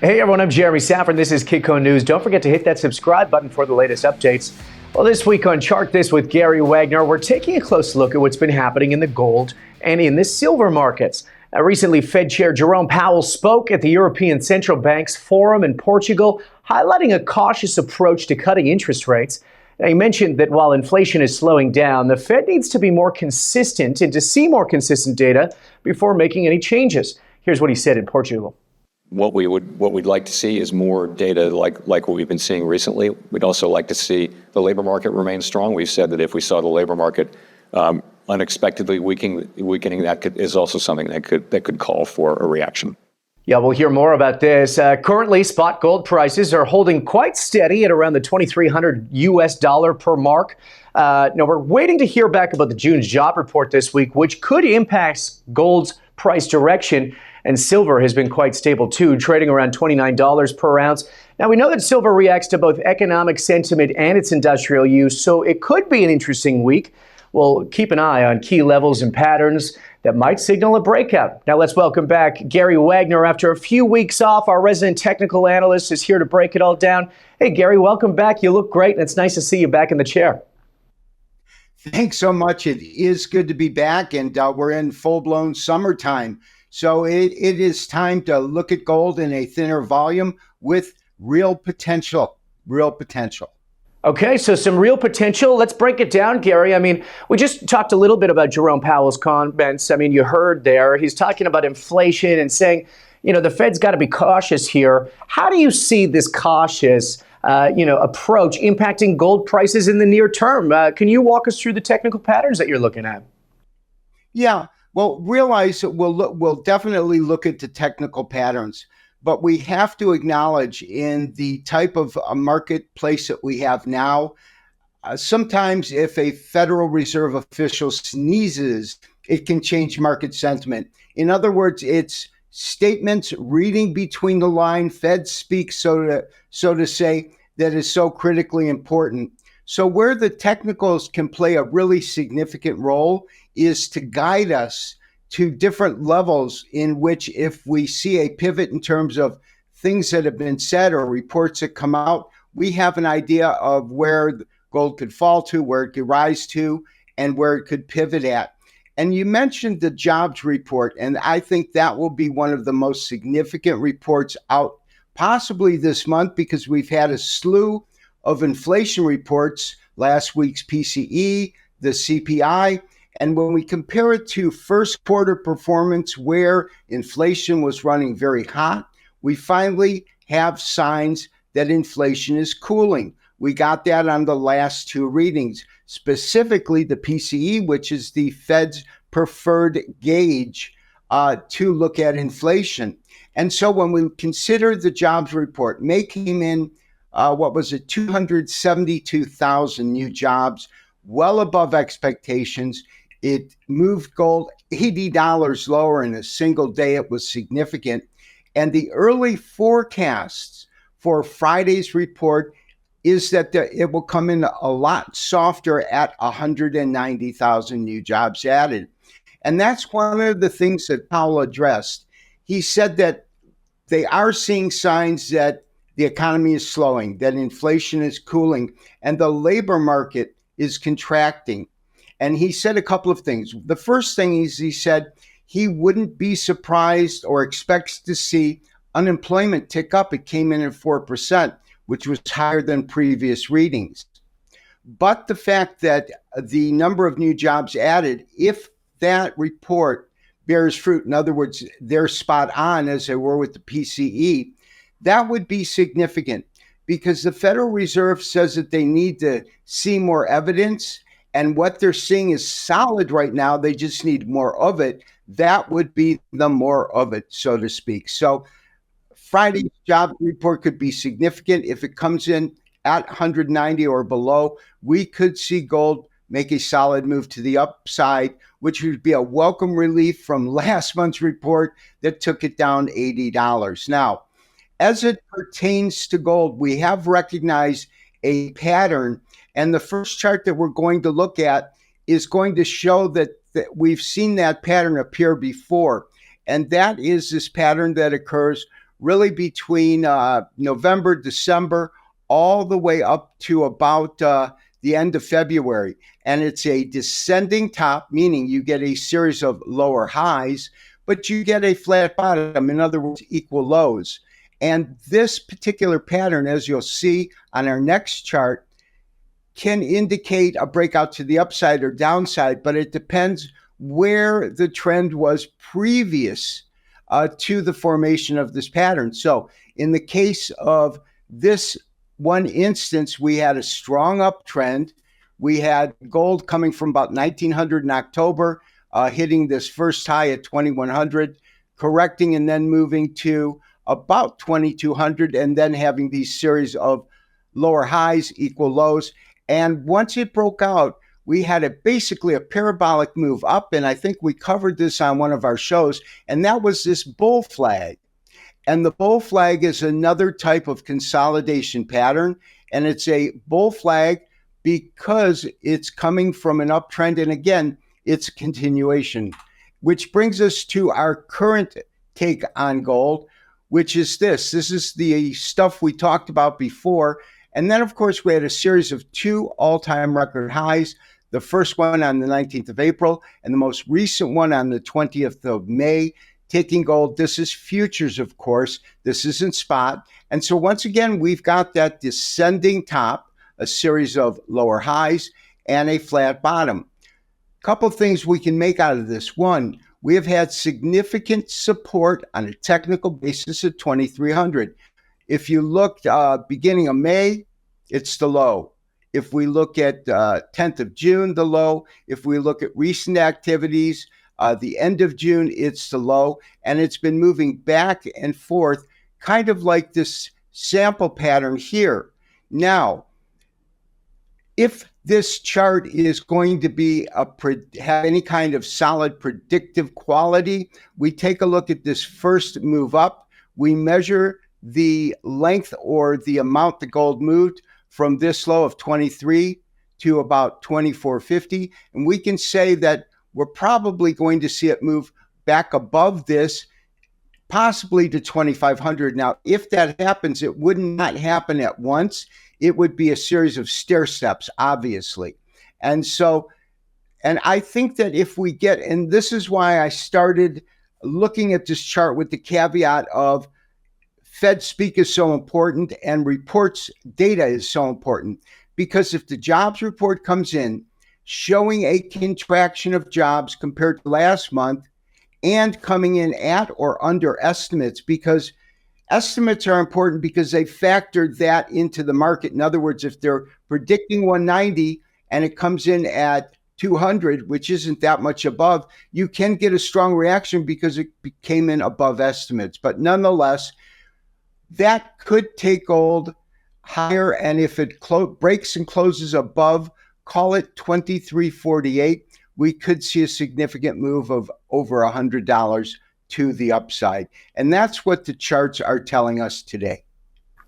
Hey everyone, I'm Jeremy Szafron. This is Kitco News. Don't forget to hit that subscribe button for the latest updates. Well, this week on Chart This with Gary Wagner, we're taking a close look at what's been happening in the gold and in the silver markets. Recently, Fed Chair Jerome Powell spoke at the European Central Bank's Forum in Portugal, highlighting a cautious approach to cutting interest rates. He mentioned that while inflation is slowing down, the Fed needs to be more consistent and to see more consistent data before making any changes. Here's what he said in Portugal. What we'd like to see is more data like what we've been seeing recently. We'd also like to see the labor market remain strong. We've said that if we saw the labor market unexpectedly weakening, that is also something that could call for a reaction. Yeah, we'll hear more about this. Currently, spot gold prices are holding quite steady at around the $2,300 per mark. Now, we're waiting to hear back about the June job report this week, which could impact gold's price direction. And silver has been quite stable, too, trading around $29 per ounce. Now, we know that silver reacts to both economic sentiment and its industrial use, so it could be an interesting week. We'll keep an eye on key levels and patterns that might signal a breakout. Now, let's welcome back Gary Wagner. After a few weeks off, our resident technical analyst is here to break it all down. Hey, Gary, welcome back. You look great, and it's nice to see you back in the chair. Thanks so much. It is good to be back, and we're in full-blown summertime. So it is time to look at gold in a thinner volume with real potential, Okay, so some real potential. Let's break it down, Gary. I mean, we just talked a little bit about Jerome Powell's comments. I mean, you heard there, he's talking about inflation and saying, the Fed's got to be cautious here. How do you see this cautious, approach impacting gold prices in the near term? Can you walk us through the technical patterns that you're looking at? Yeah. Well, realize that we'll definitely look at the technical patterns, but we have to acknowledge in the type of marketplace that we have now, sometimes if a Federal Reserve official sneezes, it can change market sentiment. In other words, it's statements reading between the line, Fed speak, so to say, that is so critically important. So where the technicals can play a really significant role is to guide us to different levels in which if we see a pivot in terms of things that have been said or reports that come out, we have an idea of where gold could fall to, where it could rise to, and where it could pivot at. And you mentioned the jobs report, and I think that will be one of the most significant reports out possibly this month because we've had a slew of inflation reports, last week's PCE, the CPI, and when we compare it to first quarter performance where inflation was running very hot, we finally have signs that inflation is cooling. We got that on the last two readings, specifically the PCE, which is the Fed's preferred gauge to look at inflation. And so when we consider the jobs report, May came in 272,000 new jobs, well above expectations. It moved gold $80 lower in a single day. It was significant. And the early forecasts for Friday's report is that it will come in a lot softer at 190,000 new jobs added. And that's one of the things that Powell addressed. He said that they are seeing signs that the economy is slowing, that inflation is cooling, and the labor market is contracting. And he said a couple of things. The first thing is he said he wouldn't be surprised or expects to see unemployment tick up. It came in at 4%, which was higher than previous readings. But the fact that the number of new jobs added, if that report bears fruit, in other words, they're spot on as they were with the PCE, that would be significant because the Federal Reserve says that they need to see more evidence. And what they're seeing is solid right now. They just need more of it. That would be the more of it, so to speak. So Friday's job report could be significant. If it comes in at 190 or below, we could see gold make a solid move to the upside, which would be a welcome relief from last month's report that took it down $80. Now, as it pertains to gold, we have recognized a pattern. And the first chart that we're going to look at is going to show that we've seen that pattern appear before. And that is this pattern that occurs really between November, December, all the way up to about the end of February. And it's a descending top, meaning you get a series of lower highs, but you get a flat bottom, in other words, equal lows. And this particular pattern, as you'll see on our next chart, can indicate a breakout to the upside or downside, but it depends where the trend was previous to the formation of this pattern. So in the case of this one instance, we had a strong uptrend. We had gold coming from about 1900 in October, hitting this first high at 2100, correcting and then moving to about 2200, and then having these series of lower highs equal lows. And once it broke out, we had basically a parabolic move up, and I think we covered this on one of our shows, and that was this bull flag. And the bull flag is another type of consolidation pattern, and it's a bull flag because it's coming from an uptrend, and again, it's a continuation, which brings us to our current take on gold, which is this. This is the stuff we talked about before. And then, of course, we had a series of two all-time record highs, the first one on the 19th of April and the most recent one on the 20th of May, taking gold. This is futures, of course. This isn't spot. And so once again, we've got that descending top, a series of lower highs, and a flat bottom. A couple of things we can make out of this. One, we have had significant support on a technical basis at 2,300. If you looked beginning of May, it's the low. If we look at 10th of June, the low. If we look at recent activities, the end of June, it's the low. And it's been moving back and forth, kind of like this sample pattern here. Now, if this chart is going to be have any kind of solid predictive quality, we take a look at this first move up. We measure the length or the amount the gold moved from this low of 23 to about 2450. And we can say that we're probably going to see it move back above this, possibly to 2,500. Now, if that happens, it would not happen at once. It would be a series of stair steps, obviously. And so, and I think that if we get, and this is why I started looking at this chart with the caveat of Fed speak is so important and reports data is so important, because if the jobs report comes in showing a contraction of jobs compared to last month and coming in at or under estimates, because estimates are important because they factored that into the market. In other words, if they're predicting 190 and it comes in at 200, which isn't that much above, you can get a strong reaction because it came in above estimates. But nonetheless, that could take gold higher, and if it breaks and closes above, call it 2348, we could see a significant move of over $100 to the upside. And that's what the charts are telling us today.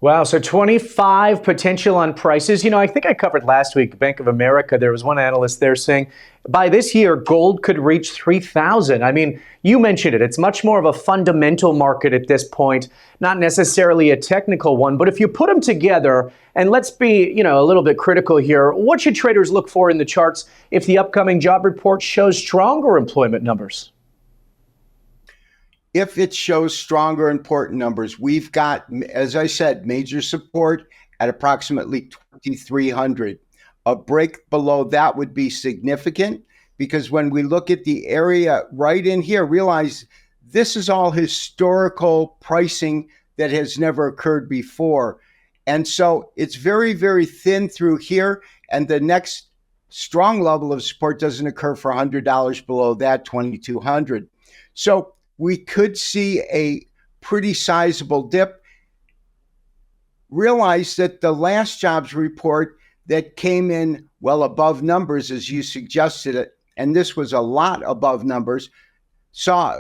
Wow, so 25 potential on prices. You know, I think I covered last week, Bank of America, there was one analyst there saying by this year, gold could reach 3,000. I mean, you mentioned it. It's much more of a fundamental market at this point, not necessarily a technical one. But if you put them together, and let's be, you know, a little bit critical here, what should traders look for in the charts if the upcoming job report shows stronger employment numbers? If it shows stronger important numbers, we've got, as I said, major support at approximately 2,300. A break below that would be significant, because when we look at the area right in here, realize this is all historical pricing that has never occurred before. And so it's very, very thin through here. And the next strong level of support doesn't occur for $100 below that, 2,200. So we could see a pretty sizable dip. Realize that the last jobs report that came in well above numbers, as you suggested it, and this was a lot above numbers,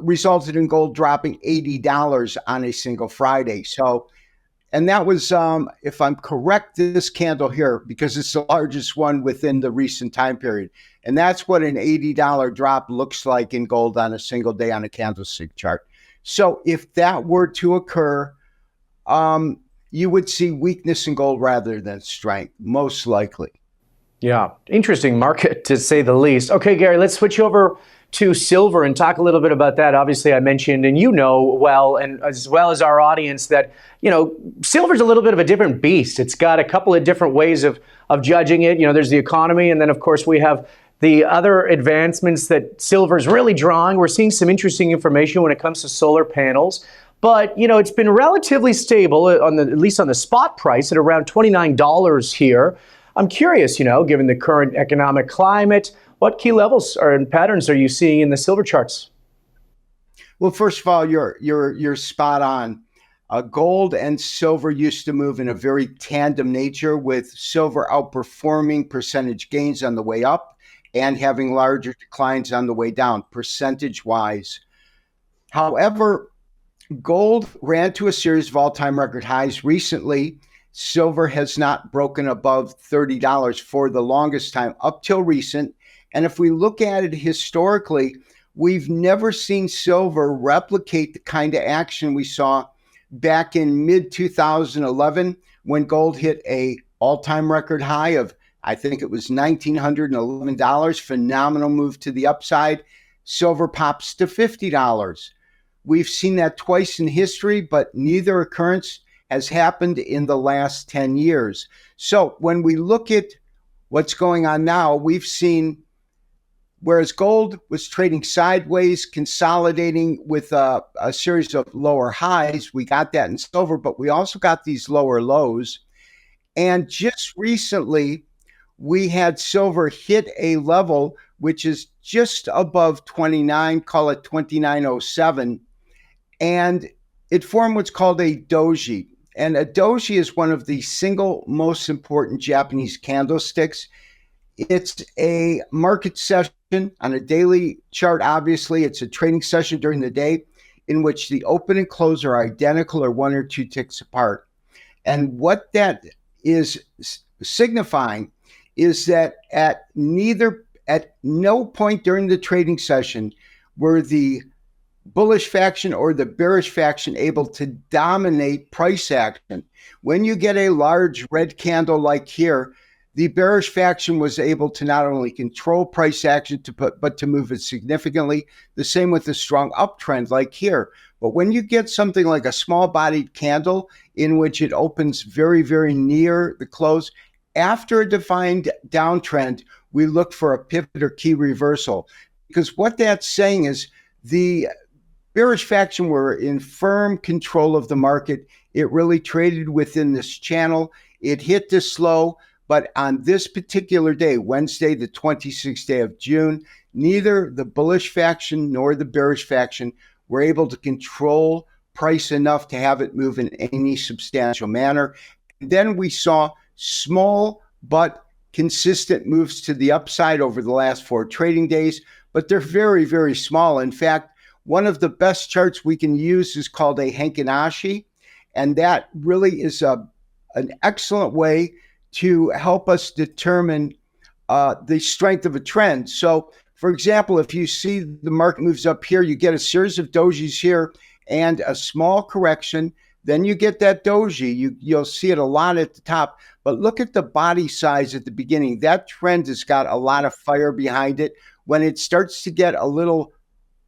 resulted in gold dropping $80 on a single Friday. So, and that was, if I'm correct, this candle here, because it's the largest one within the recent time period. And that's what an $80 drop looks like in gold on a single day on a candlestick chart. So if that were to occur, you would see weakness in gold rather than strength, most likely. Yeah, interesting market to say the least. Okay, Gary, let's switch over to silver and talk a little bit about that. Obviously, I mentioned, and you know well, and as well as our audience, that silver's a little bit of a different beast. It's got a couple of different ways of judging it. There's the economy, and then of course we have the other advancements that silver's really drawing. We're seeing some interesting information when it comes to solar panels. But, it's been relatively stable, at least on the spot price, at around $29 here. I'm curious, given the current economic climate, what key levels and patterns are you seeing in the silver charts? Well, first of all, you're spot on. Gold and silver used to move in a very tandem nature, with silver outperforming percentage gains on the way up and having larger declines on the way down, percentage-wise. However, gold ran to a series of all-time record highs recently. Silver has not broken above $30 for the longest time up till recent. And if we look at it historically, we've never seen silver replicate the kind of action we saw back in mid-2011 when gold hit a all-time record high of, I think it was $1,911, phenomenal move to the upside. Silver pops to $50. We've seen that twice in history, but neither occurrence has happened in the last 10 years. So when we look at what's going on now, we've seen, whereas gold was trading sideways, consolidating with a series of lower highs, we got that in silver, but we also got these lower lows. And just recently, we had silver hit a level which is just above 29, call it 2907, and it formed what's called a doji. And a doji is one of the single most important Japanese candlesticks. It's a market session on a daily chart. Obviously, it's a trading session during the day in which the open and close are identical or one or two ticks apart. And what that is signifying is that at no point during the trading session were the bullish faction or the bearish faction able to dominate price action. When you get a large red candle like here, the bearish faction was able to not only control price action but to move it significantly. The same with the strong uptrend like here. But when you get something like a small-bodied candle in which it opens very, very near the close, after a defined downtrend, we look for a pivot or key reversal. Because what that's saying is the bearish faction were in firm control of the market. It really traded within this channel. It hit this low, but on this particular day, Wednesday, the 26th day of June, neither the bullish faction nor the bearish faction were able to control price enough to have it move in any substantial manner. And then we saw small but consistent moves to the upside over the last 4 trading days, but they're very, very small. In fact, one of the best charts we can use is called a Henkinashi, and that really is an excellent way to help us determine the strength of a trend. So, for example, if you see the market moves up here, you get a series of dojis here and a small correction. Then you get that doji. You'll see it a lot at the top. But look at the body size at the beginning. That trend has got a lot of fire behind it. When it starts to get a little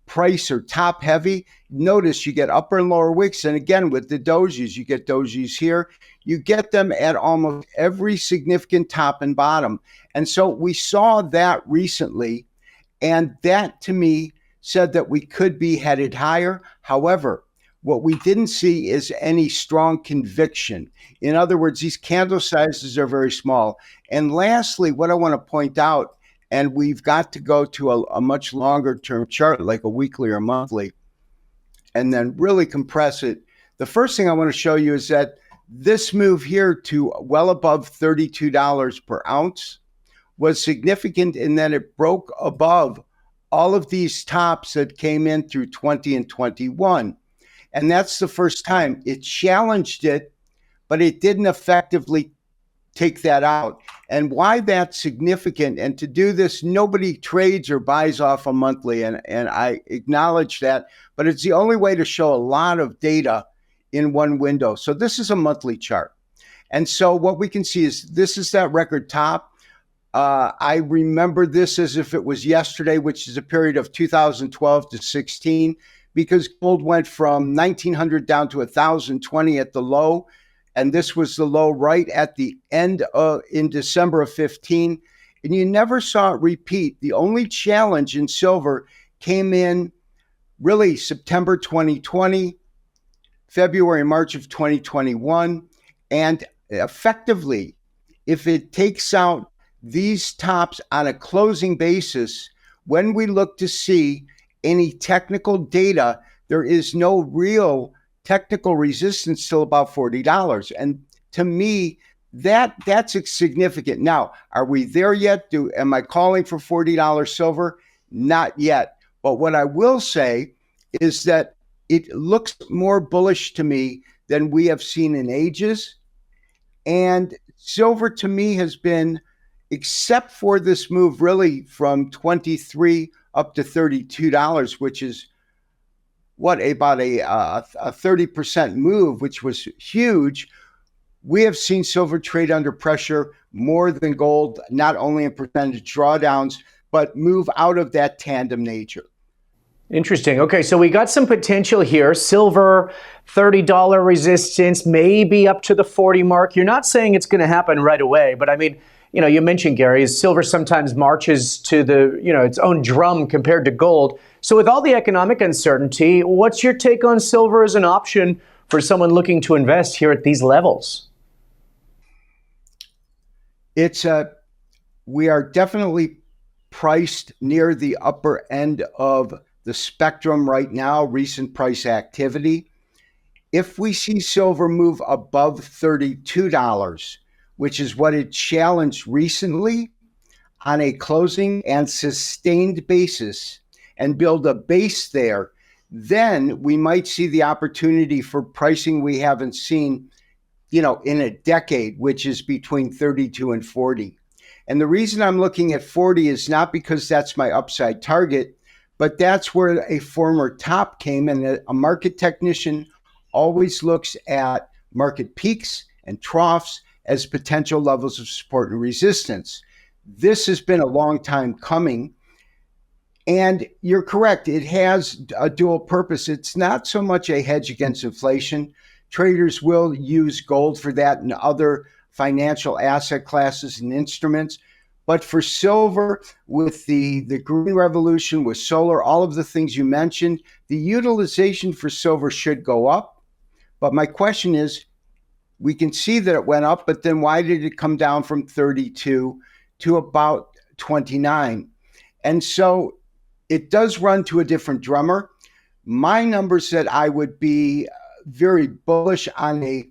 price or top heavy, notice you get upper and lower wicks. And again, with the dojis, you get dojis here. You get them at almost every significant top and bottom. And so we saw that recently. And that, to me, said that we could be headed higher. However, what we didn't see is any strong conviction. In other words, these candle sizes are very small. And lastly, what I want to point out, and we've got to go to a much longer term chart, like a weekly or monthly, and then really compress it. The first thing I want to show you is that this move here to well above $32 per ounce was significant in that it broke above all of these tops that came in through 20 and 21. And that's the first time. It challenged it, but it didn't effectively take that out. And why that's significant, and to do this, nobody trades or buys off a monthly, and I acknowledge that, but it's the only way to show a lot of data in one window. So this is a monthly chart. And so what we can see is this is that record top. I remember this as if it was yesterday, which is a period of 2012 to 16, because gold went from 1900 down to 1020 at the low. And this was the low right at the end in December of 15. And you never saw it repeat. The only challenge in silver came in really September 2020, February, March of 2021. And effectively, if it takes out these tops on a closing basis, when we look to see any technical data, there is no real technical resistance till about $40. And to me, that's significant. Now, are we there yet? Am I calling for $40 silver? Not yet. But what I will say is that it looks more bullish to me than we have seen in ages. And silver to me has been, except for this move really from 23 up to $32, which is about a 30% move, which was huge. We have seen silver trade under pressure more than gold, not only in percentage drawdowns, but move out of that tandem nature. Interesting. Okay, so we got some potential here. Silver, $30 resistance, maybe up to the 40 mark. You're not saying it's going to happen right away, but I mean, you know, you mentioned, Gary, silver sometimes marches to the, its own drum compared to gold. So with all the economic uncertainty, what's your take on silver as an option for someone looking to invest here at these levels? We are definitely priced near the upper end of the spectrum right now, recent price activity. If we see silver move above $32, which is what it challenged recently on a closing and sustained basis, and build a base there, then we might see the opportunity for pricing we haven't seen, in a decade, which is between 32 and 40. And the reason I'm looking at 40 is not because that's my upside target, but that's where a former top came, and a market technician always looks at market peaks and troughs as potential levels of support and resistance. This has been a long time coming. And you're correct, it has a dual purpose. It's not so much a hedge against inflation. Traders will use gold for that and other financial asset classes and instruments. But for silver, with the green revolution, with solar, all of the things you mentioned, the utilization for silver should go up. But my question is, we can see that it went up, but then why did it come down from 32 to about 29? And so it does run to a different drummer. My number said I would be very bullish on a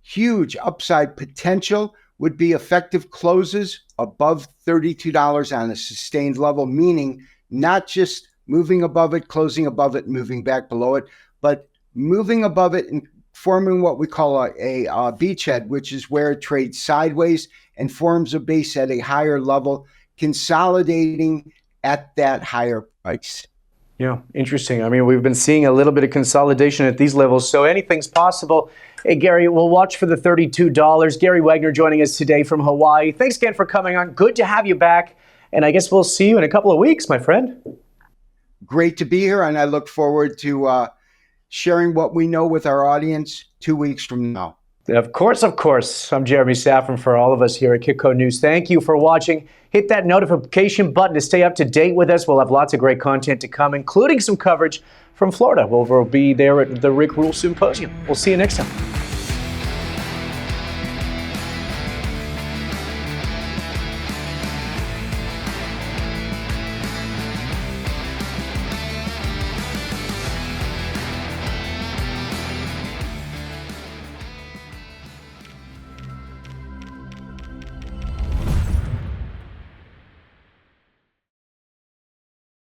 huge upside potential would be effective closes above $32 on a sustained level, meaning not just moving above it, closing above it, moving back below it, but moving above it and forming what we call a beachhead, which is where it trades sideways and forms a base at a higher level, consolidating at that higher price. Yeah, interesting. I mean, we've been seeing a little bit of consolidation at these levels, so anything's possible. Hey, Gary, we'll watch for the $32. Gary Wagner joining us today from Hawaii. Thanks again for coming on. Good to have you back, and I guess we'll see you in a couple of weeks, my friend. Great to be here, and I look forward to sharing what we know with our audience 2 weeks from now. Of course, of course. I'm Jeremy Szafron for all of us here at Kitco News. Thank you for watching. Hit that notification button to stay up to date with us. We'll have lots of great content to come, including some coverage from Florida. We'll be there at the Rule Symposium. We'll see you next time.